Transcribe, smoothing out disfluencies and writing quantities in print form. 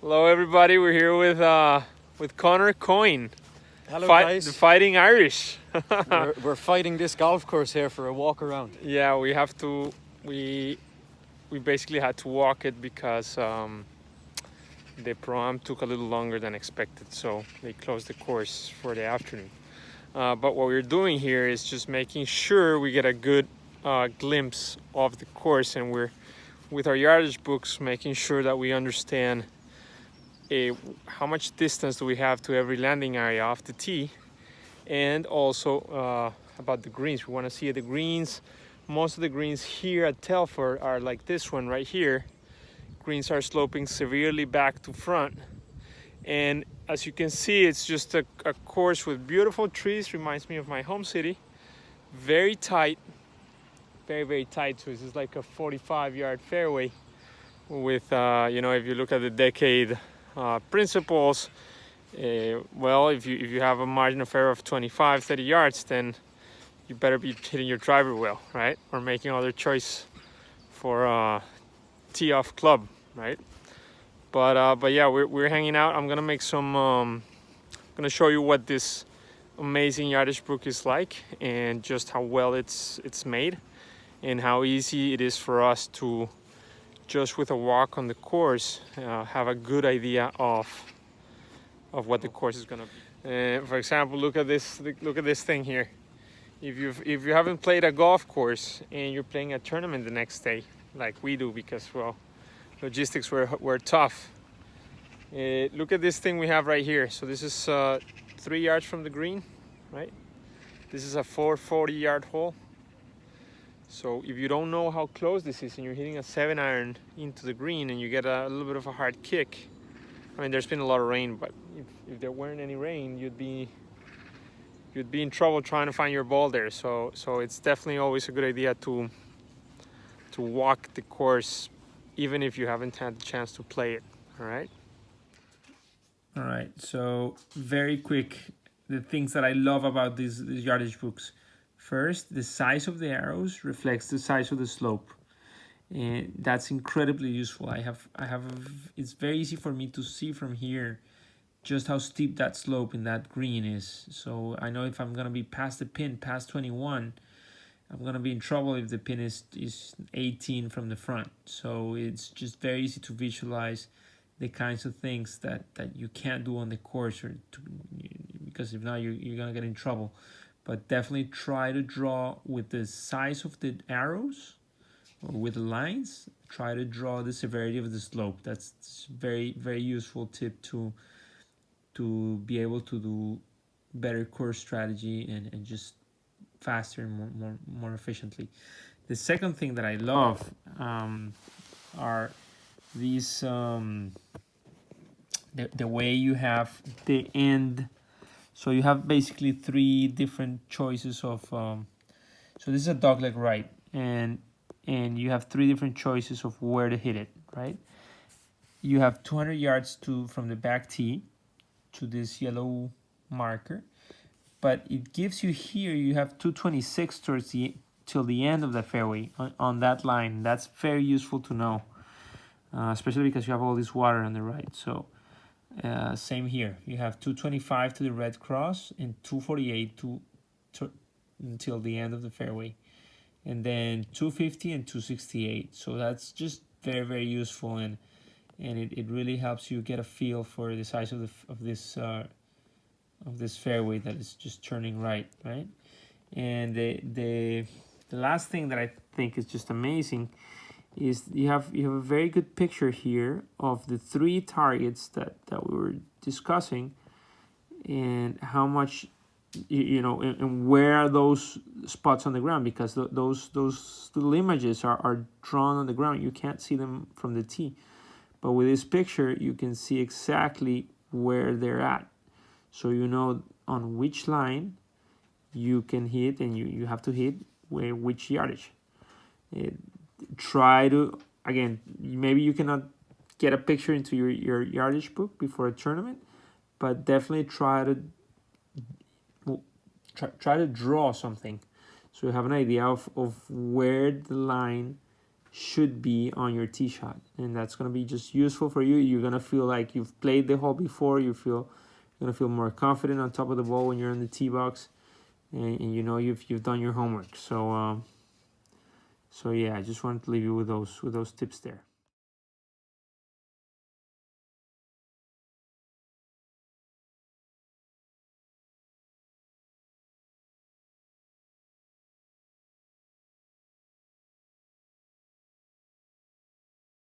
Hello, everybody. We're here with Connor Coyne, Hello, the guys. Fighting Irish. We're fighting this golf course here for a walk around. Yeah, we have to. We basically had to walk it because the pro-am took a little longer than expected, so they closed the course for the afternoon. But what we're doing here is just making sure we get a good glimpse of the course, and we're with our yardage books making sure that we understand how much distance do we have to every landing area off the tee, and also about the greens. We want to see the greens. Most of the greens here at Telford are like this one right here. Greens are sloping severely back to front, and as you can see, it's just a course with beautiful trees. Reminds me of my home city. Very tight, very tight. So this is like a 45-yard fairway with if you look at the decade principles, well, if you have a margin of error of 25-30 yards, then you better be hitting your driver well, right? Or making other choice for tee off club, right? But yeah, we're hanging out. I'm gonna make some gonna show you what this amazing yardage book is like, and just how well it's made, and how easy it is for us to just with a walk on the course have a good idea of what the course is gonna be. For example, look at this thing here. If you haven't played a golf course and you're playing a tournament the next day, like we do, because well, logistics were tough. Look at this thing we have right here. So this is 3 yards from the green, right? This is a 440-yard hole. So if you don't know how close this is and you're hitting a 7-iron into the green and you get a little bit of a hard kick, I mean, there's been a lot of rain, but if there weren't any rain, you'd be in trouble trying to find your ball there. So it's definitely always a good idea to walk the course, even if you haven't had the chance to play it. All right. All right. So very quick, the things that I love about these yardage books. First, the size of the arrows reflects the size of the slope, and that's incredibly useful. It's very easy for me to see from here just how steep that slope in that green is. So I know if I'm gonna be past the pin, past 21, I'm gonna be in trouble if the pin is 18 from the front. So it's just very easy to visualize the kinds of things that you can't do on the course, because if not, you're gonna get in trouble. But definitely try to draw with the size of the arrows or with the lines. Try to draw the severity of the slope. That's very useful tip to be able to do better course strategy and just faster and more efficiently. The second thing that I love are these the way you have the end. So you have basically 3 different choices of so this is a dogleg right, and you have 3 different choices of where to hit it, right? You have 200 yards from the back tee to this yellow marker, but it gives you here, you have 226 till the end of the fairway on that line. That's very useful to know, especially because you have all this water on the right. So same here, you have 225 to the red cross and 248 until the end of the fairway, and then 250 and 268. So that's just very useful, and it really helps you get a feel for the size of this fairway that is just turning right. And the last thing that I think is just amazing is you have a very good picture here of the 3 targets that we were discussing, and how much and where are those spots on the ground, because those little images are drawn on the ground. You can't see them from the tee, but with this picture you can see exactly where they're at, so you know on which line you can hit, and you have to hit which yardage. Try to, again, maybe you cannot get a picture into your yardage book before a tournament, but definitely try to draw something, so you have an idea of where the line should be on your tee shot, and that's going to be just useful for you. You're going to feel like you've played the hole before. You're going to feel more confident on top of the ball when you're in the tee box, and you know you've done your homework. So so yeah, I just wanted to leave you with those tips there.